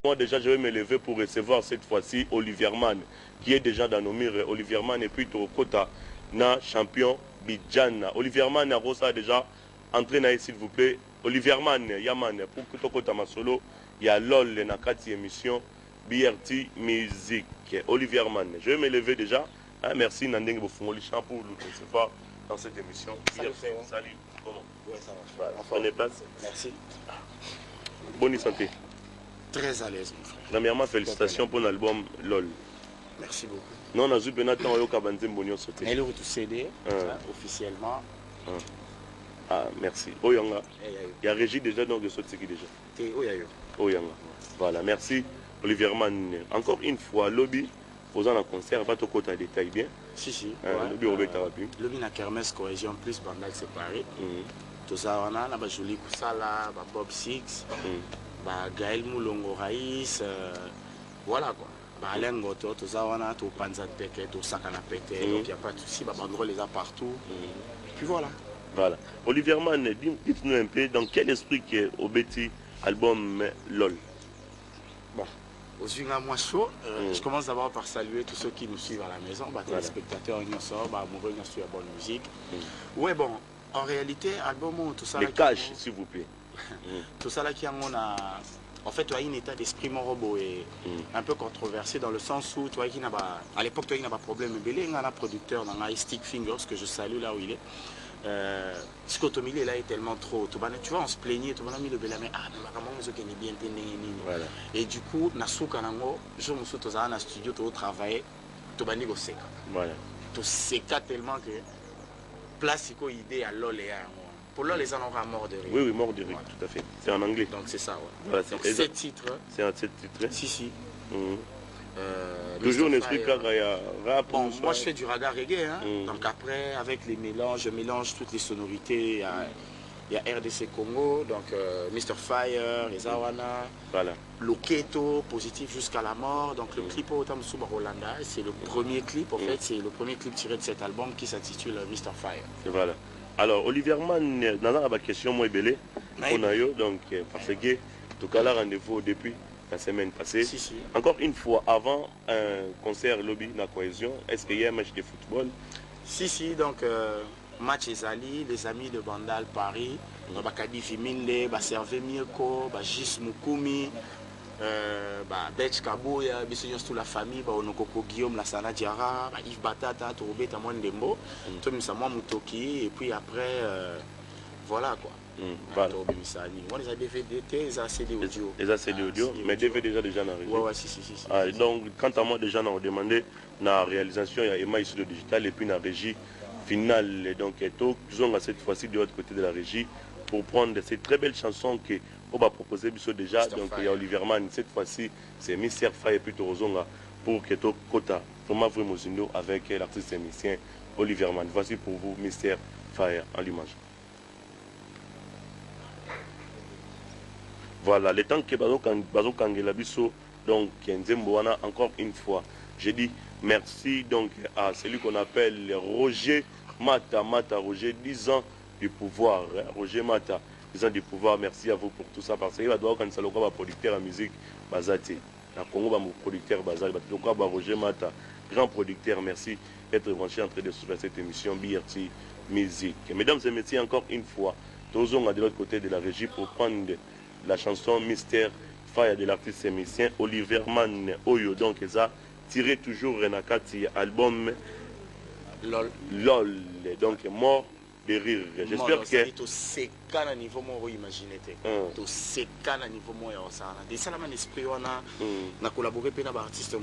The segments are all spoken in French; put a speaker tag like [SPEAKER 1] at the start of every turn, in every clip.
[SPEAKER 1] Moi déjà je vais me lever pour recevoir cette fois-ci Olivier Mann qui est déjà dans nos murs. Olivier Mann et puis Kota na champion Bidjana. Olivier Mann a déjà entraîné s'il vous plaît. Olivier Mann Yaman pour que Kota Masolo il y a LOL na 4e émission BRT Musique. Olivier Mann, je vais me lever déjà. Merci Nandeng Bofungoli pour nous recevoir dans cette émission. Salut. Comment?
[SPEAKER 2] Ouais, ça va.
[SPEAKER 1] On est place.
[SPEAKER 2] Merci.
[SPEAKER 1] Bonne santé.
[SPEAKER 2] Très à l'aise.
[SPEAKER 1] Premièrement, félicitations pour l'album LOL.
[SPEAKER 2] Merci beaucoup.
[SPEAKER 1] Non, on a vu Benatan Oyo Kabanzem Bonio sauté.
[SPEAKER 2] Elle est tout CD officiellement.
[SPEAKER 1] Ah, merci. Oyanga. Il y a Régie déjà donc de sauter qui déjà. Oyanga. Voilà, merci Olivier Mann. Encore une fois, lobby, posant un concert, pas tout côté en détail bien.
[SPEAKER 2] Si.
[SPEAKER 1] Lobby au Bétarabu.
[SPEAKER 2] Lobby na Kermesse Cohésion plus Bandal séparé. Tout ça, on a la Joli Koussala, Bob Six. Gaël Moulongo Raïs, voilà quoi. Alain Goto, tout ça, on a tout Panza Teke, tout Sakana Pete, donc il n'y a pas de souci, on les a partout. Puis voilà.
[SPEAKER 1] Voilà. Olivier Mann, dites-nous un peu dans quel esprit qu'est au Betty album LOL.
[SPEAKER 2] Bon, aux yeux à moi chaud, je commence d'abord par saluer tous ceux qui nous suivent à la maison, téléspectateurs, amoureux, ils suivent la bonne musique. Ouais, bon, en réalité, album, tout ça.
[SPEAKER 1] Les caches, s'il vous plaît.
[SPEAKER 2] Tout ça là qui a en fait tu as un état d'esprit mon robot est un peu controversé dans le sens où tu vois qu'il n'a pas à l'époque tu vois il n'a pas de problème belé un producteur dans High Stick Fingers que je salue là où il est Scotomile là est tellement trop tu vois on se plaignait tu vois mis le belé mais vraiment je connais bien voilà. Et du coup nasuka nango je me suis tous en studio tu travailler tu vas négocier
[SPEAKER 1] voilà
[SPEAKER 2] tu sais tellement que place idée à l'oléa. Pour là, les gens ont mort de rire.
[SPEAKER 1] Oui, mort de rire, tout à fait. C'est en anglais.
[SPEAKER 2] Donc c'est ça, ouais.
[SPEAKER 1] Voilà,
[SPEAKER 2] donc 7 titres.
[SPEAKER 1] C'est un 7 titres.
[SPEAKER 2] Si.
[SPEAKER 1] Toujours un esprit rap.
[SPEAKER 2] Bon, moi je fais du raga reggae. Donc après, avec les mélanges, je mélange toutes les sonorités. Il y a RDC Congo, donc Mr. Fire, les Awana, Loketo, Positif jusqu'à la mort. Donc le clip au Tamsuba Rolanda, c'est le premier clip, en fait, c'est le premier clip tiré de cet album qui s'intitule Mr. Fire.
[SPEAKER 1] Voilà. Alors, Olivier Mann, dans la question, moi, belé, on a eu, donc, parce que tout cas, là, rendez-vous depuis la semaine passée.
[SPEAKER 2] Si.
[SPEAKER 1] Encore une fois, avant un concert lobby dans la cohésion, est-ce qu'il y a un match de football?
[SPEAKER 2] Si, donc, match Ezali, les amis de Bandal Paris, Bakadi Viminde, Servé Mieko, Gis Mukumi, Betch Kabouya, toute la famille, Onokoko Guillaume, Lassana Diara, Yves Batata, Tourbe, Tamon Dembo, Tom Samwa Mutoki, et puis après, voilà quoi.
[SPEAKER 1] Voilà.
[SPEAKER 2] Moi, les DVD, les CD audio.
[SPEAKER 1] Les CD audio, mais DVD déjà dans la régie.
[SPEAKER 2] Ouais, si.
[SPEAKER 1] Donc, quant à moi, déjà, on a demandé la réalisation, il y a Emma ici le digital, et puis la régie finale. Donc, ils ont cette fois-ci de l'autre côté de la régie pour prendre ces très belles chansons que on va proposer déjà. Donc il y a Olivier Mann, cette fois-ci c'est Mr. Fire et puis Torozonga pour Keto Kota, Thomas Vremozindo avec l'artiste et musicien Olivier Mann. Voici pour vous Mr. Fire en l'image. Voilà, le temps que Bazo Kangela Bisso, donc Nzemboana, encore une fois, j'ai dit merci donc à celui qu'on appelle Roger Mata, Roger, 10 ans du pouvoir, Roger Mata. Ils ont du pouvoir, merci à vous pour tout ça, parce qu'il va devoir quand ça va producteur en musique, Bazati. La Congo va producteur Bazati, Roger Mata, grand producteur, merci d'être branché en train de souffler cette émission BRT Musique. Mesdames et messieurs, encore une fois, tous on a de l'autre côté de la régie pour prendre la chanson Mystère Fire de l'artiste et musicien Olivier Mann Oyo. Donc, ça tiré toujours Renakati, album LOL. Donc, mort de rire. J'espère que
[SPEAKER 2] tu sais qu'à niveau moi imaginer tu sais qu'à niveau moi ça des ça la esprit on a collaboré avec des artistes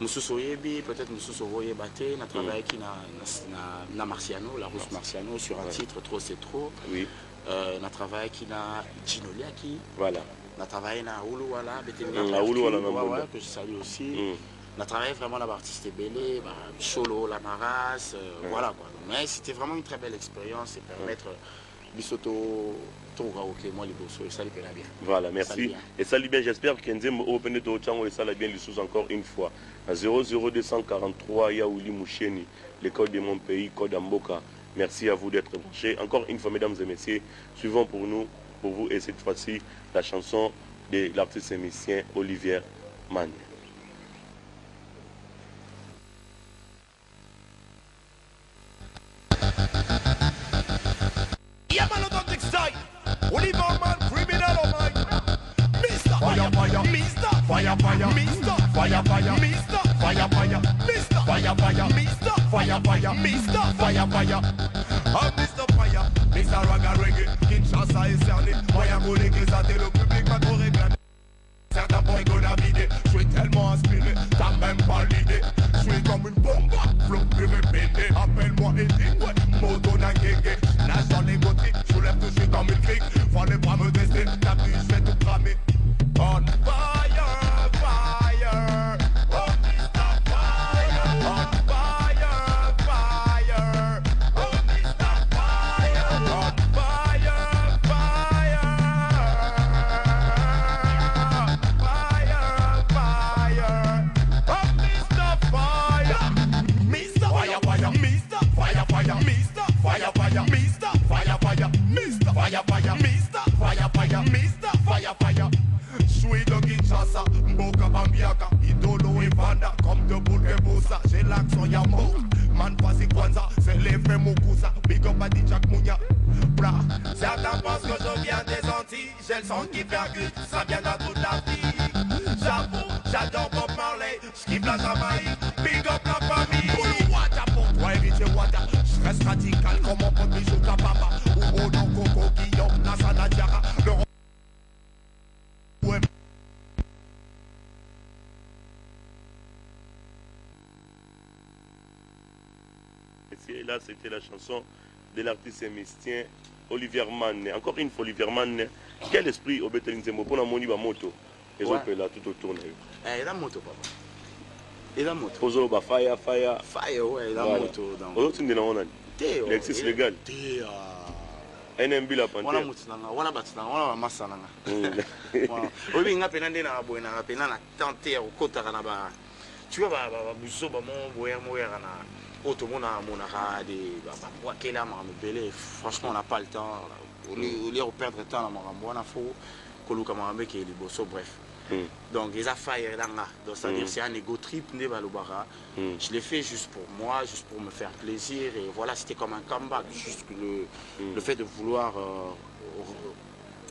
[SPEAKER 2] Moussou Yebi peut-être Moussou Royebate na travaillé qui na Marciano la Rousse Marciano sur un titre Trop c'est trop.
[SPEAKER 1] Oui.
[SPEAKER 2] Na travaillé qui na Ginoliaki.
[SPEAKER 1] Voilà.
[SPEAKER 2] Na travaillé na Uluwala que je salue aussi. On a travaillé vraiment là l'artiste Belé, Cholo, Lamaras, voilà quoi. Mais c'était vraiment une très belle expérience et permettre bisoto ok moi liboso et ça bien.
[SPEAKER 1] Voilà, merci. Et ça bien, j'espère que Nzembo Open de Ochango et ça bien les sous encore une fois. À 00243 Yaouli Moucheni, les codes de mon pays, code Amboka. Merci à vous d'être branchés. Encore une fois, mesdames et messieurs, suivons pour vous et cette fois-ci la chanson de l'artiste émissien Olivier Mann.
[SPEAKER 3] Oliver Mann, criminal of mine. Mr. Fire, fire, Mr. Fire, fire, Mr. Fire, fire, Mr. Fire, fire, Mr. Fire, fire, Mr. Fire, fire, Mr. Fire, fire. I'm Mr. Fire, Mr. Raga Reggae, Kinshasa est cerné. Moyen volé que ça le public va trop réclamer. Certains points qu'on a vidé, je suis tellement inspiré, t'as même pas l'idée. Je suis comme une bombe, flot et répété. Appelle-moi Eddie, ouais, moto n'angégué. Nage dans les gothiques, je lève que je suis comme une clique. Fallait pas me tester, t'as vu, je vais tout cramer. On fire, fire, oh Mr. Fire. On fire, fire, oh Mr. Fire. On fire, fire. Suis de Kinshasa, Mboka Bambiaka, Idolo et Vanda, comme de boule et Boussa, j'ai l'accent Yamo, Man Pasi Kwanza, c'est l'effet Mokusa, Big up à Jack Mounia, bra. Certains pensent que je viens des Antilles, j'ai le sang qui percute, ça vient dans toute la vie. J'avoue, j'adore Bob Marley, j'kiffe la Jamaïque, big up la famille. Pour le Wata, pour toi héritier Wata, j'reste radical comme mon pote Bijou Kababa, ou Bono Coco, Guillaume, Nassana Diara, le ouais.
[SPEAKER 1] Et là, c'était la chanson de l'artiste émissien Olivier Mann. Encore une fois, Olivier Mann, quel esprit au Betelinzemo pour la moni ba moto. Et on peut là tout autour.
[SPEAKER 2] Eh, il a moto, papa. Il a moto.
[SPEAKER 1] Pozo ba fire.
[SPEAKER 2] Fire, ouais, il a moto.
[SPEAKER 1] Aujourd'hui, on a l'exercice légal. NMB la panthère.
[SPEAKER 2] Wana mutinanga, wana batinanga, wana masananga. Obi nga pena ndena boyena nga pena na tenter okota kana ba. Tu vois ba buso ba mon boyer na otomona monaka de ba wakela ma mbele. Franchement, on n'a pas le temps. Au lieu de perdre le temps na makambo wana fo koluka makambe ke liboso bref. Donc les affaires là, donc c'est-à-dire c'est un ego trip ne balobara. Je l'ai fait juste pour moi, juste pour me faire plaisir et voilà, c'était comme un comeback, juste le fait de vouloir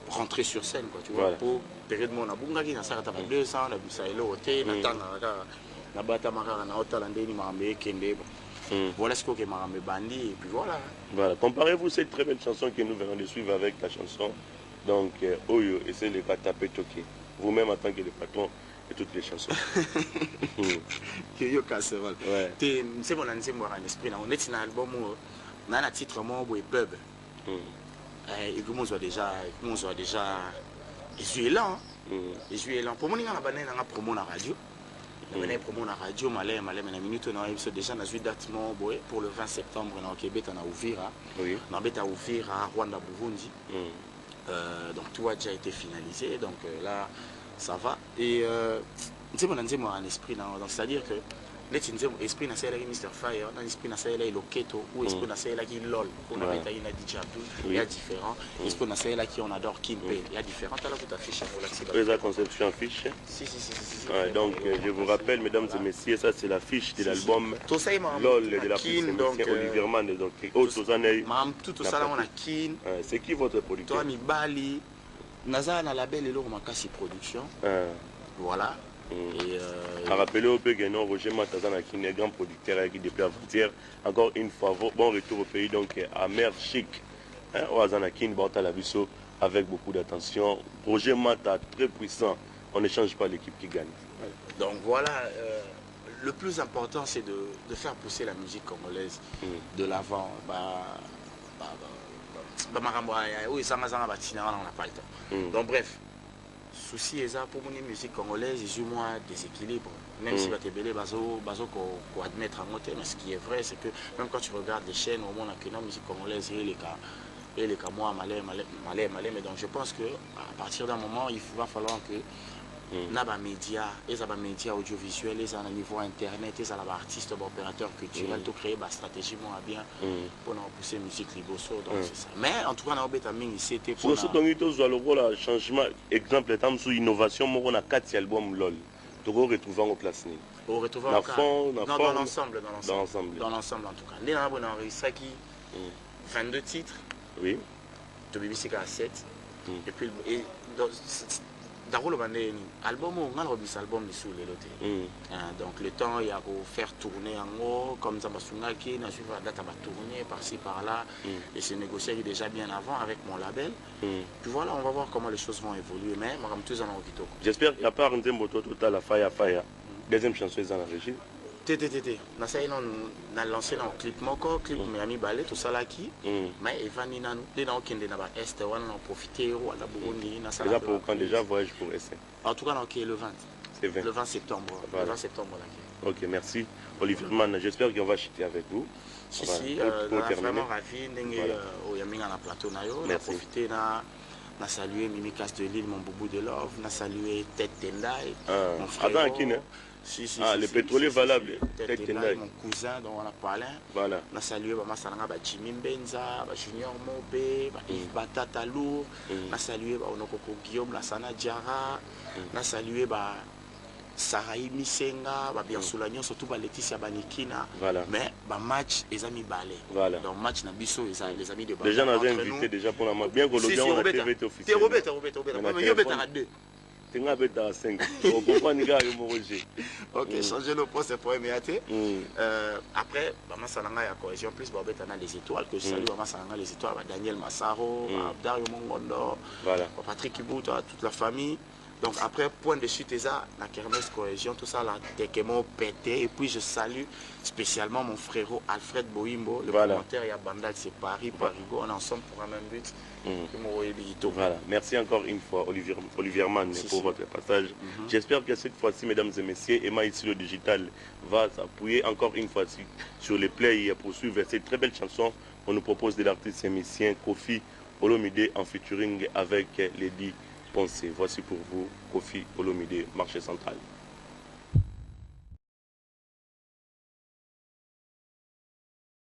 [SPEAKER 2] rentrer sur scène quoi, tu vois. Pour période mon abunga qui na saka ta 200 la bisa ile hotel na tanga na bata makara na hôtel ndeni mambe kende. Voilà ce que m'a bandi et puis voilà.
[SPEAKER 1] Voilà, comparez-vous cette très belle chanson que nous venons de suivre avec la chanson donc Oyo et c'est le gars tapé toqué. Vous-même en tant que le patron de toutes les chansons.
[SPEAKER 2] Yo Casserole. C'est mon esprit. On est dans un album où on a un titre où il pub. Et comment on déjà élan. Pour moi, on a une promo la radio. On a une promo la radio, malais, une minute, on a déjà une date pour le 20 septembre au Québec, on a ouvert. On a ouvert à Rwanda, Burundi. Donc tout a déjà été finalisé, donc là ça va. Et c'est mon esprit, c'est-à-dire que l'esprit n'a pas Mr. Fire, l'esprit n'a pas Loketo, ou l'esprit n'a pas LOL, on a dit DJ Abdul, il y a différents. L'esprit n'a pas qui on adore Kimpe, il y a différents. Alors vous affichez
[SPEAKER 1] la conception affiche.
[SPEAKER 2] Si.
[SPEAKER 1] Donc je vous rappelle, mesdames et messieurs, ça c'est l'affiche de l'album LOL de la Olivier Mann. Donc
[SPEAKER 2] tout ça là on a Kin.
[SPEAKER 1] C'est qui votre producteur?
[SPEAKER 2] Toi Mibali, Naza na label et l'eau Makasi Production. Voilà.
[SPEAKER 1] Rappelez au Péguénon, Roger Matazan qui est grand producteur qui depuis avant-hier. Encore une fois, bon retour au pays, donc à Mer Chic. Oazanakin, Bortalabiso, avec beaucoup d'attention. Roger Mata, très puissant. On n'échange pas l'équipe qui gagne.
[SPEAKER 2] Donc voilà, le plus important c'est de faire pousser la musique congolaise de l'avant. On n'a pas le temps. Donc bref. Souci est ça pour mon musique congolaise, j'ai moins déséquilibre. Même si tu es belé, qu'on admettre en côté, mais ce qui est vrai, c'est que même quand tu regardes les chaînes au monde, la musique congolaise, et les camois malais, mais donc je pense que à partir d'un moment, il va falloir que na ba média, et ça ba média audiovisuel, et ça à niveau internet, et ça la ba artiste, ba opérateur culturel, tout créer ba stratégie moins bien pour nous pousser musique liboso, donc c'est ça. Mais en tout cas, na obeta mingi c'était pour
[SPEAKER 1] so tongi to zo le rôle changement exemple tam sous innovation mo na 4 albums lol. Tu retrouver en place ni.
[SPEAKER 2] Au retrouver
[SPEAKER 1] dans
[SPEAKER 2] l'ensemble en tout cas. Les gens ont enregistré qui 22 titres.
[SPEAKER 1] Oui.
[SPEAKER 2] De BBC 7. Et puis d'abord le album on a remis album sous les lotés. Donc le temps il y a pour faire tourner en haut comme ça qui n'a suivi la date à tourner par-ci par-là et se négocier déjà bien avant avec mon label. Puis voilà, on va voir comment les choses vont évoluer mais moi comme tous en Okito.
[SPEAKER 1] J'espère qu'à part un moto total à fire. Deuxième chanson est dans la régie.
[SPEAKER 2] TTTT. On a lancé un clip moko, clip Miami Ballet, tout ça là qui. Mais Evan Nanu, les gens qui sont dans l'Est, on a profité, on a Burundi, on a ça.
[SPEAKER 1] Déjà pour quand déjà voyage pour essai.
[SPEAKER 2] En tout cas, ok, le 20.
[SPEAKER 1] C'est 20.
[SPEAKER 2] Le 20 septembre.
[SPEAKER 1] Voilà.
[SPEAKER 2] Le 20 septembre là.
[SPEAKER 1] Ok, merci. Olivier Mann, j'espère qu'on va chuter avec vous.
[SPEAKER 2] Si, on est vraiment ravis. On a mis dans la plateau, on a profité, on a salué Mimi Casse de Lille, mon boubou de love, on a salué Tête Tendai, mon frère.
[SPEAKER 1] Attends, qui le pétrolier valable.
[SPEAKER 2] Mon cousin dont on a parlé.
[SPEAKER 1] Voilà.
[SPEAKER 2] On a salué Jimmy Benza, Junior Mobe, Yves Batata Lourd. On a salué Onokoko Guillaume, Lassana Diara. On a salué Sarahi Misenga, bien Soulagnon, surtout Laetitia Banikina.
[SPEAKER 1] Voilà.
[SPEAKER 2] Mais match, les amis balais.
[SPEAKER 1] Voilà.
[SPEAKER 2] Donc match Nabiso, les amis de Balais.
[SPEAKER 1] Déjà, on a invité déjà pour la match. Bien que l'audience on a été officiel.
[SPEAKER 2] T'es Robert. Mais il y a 2.
[SPEAKER 1] Tu as 5. On comprend les gars,
[SPEAKER 2] ok, changer le poste, c'est pour MAT. Après, Maman Salanga, il y a cohésion plus, les étoiles, que je salue Maman Salanga, les étoiles, Daniel Massaro, Dario Mongondo, Patrick Ibouta, toute la famille. Donc après, point de chute, la kermesse cohésion, tout ça, là, techement pété. Et puis je salue spécialement mon frérot Alfred Boimbo, le commentaire, il y a Bandal, c'est Paris, Parigo, on est ensemble pour un même but.
[SPEAKER 1] Voilà. Merci encore une fois, Olivier Mann, pour votre passage. J'espère que cette fois-ci, mesdames et messieurs, Emma ici le digital va s'appuyer encore une fois sur les plays et poursuivre cette très belle chanson. On nous propose de l'artiste émissien Kofi Olomide en featuring avec Lady Pensée. Voici pour vous Kofi Olomide, marché central.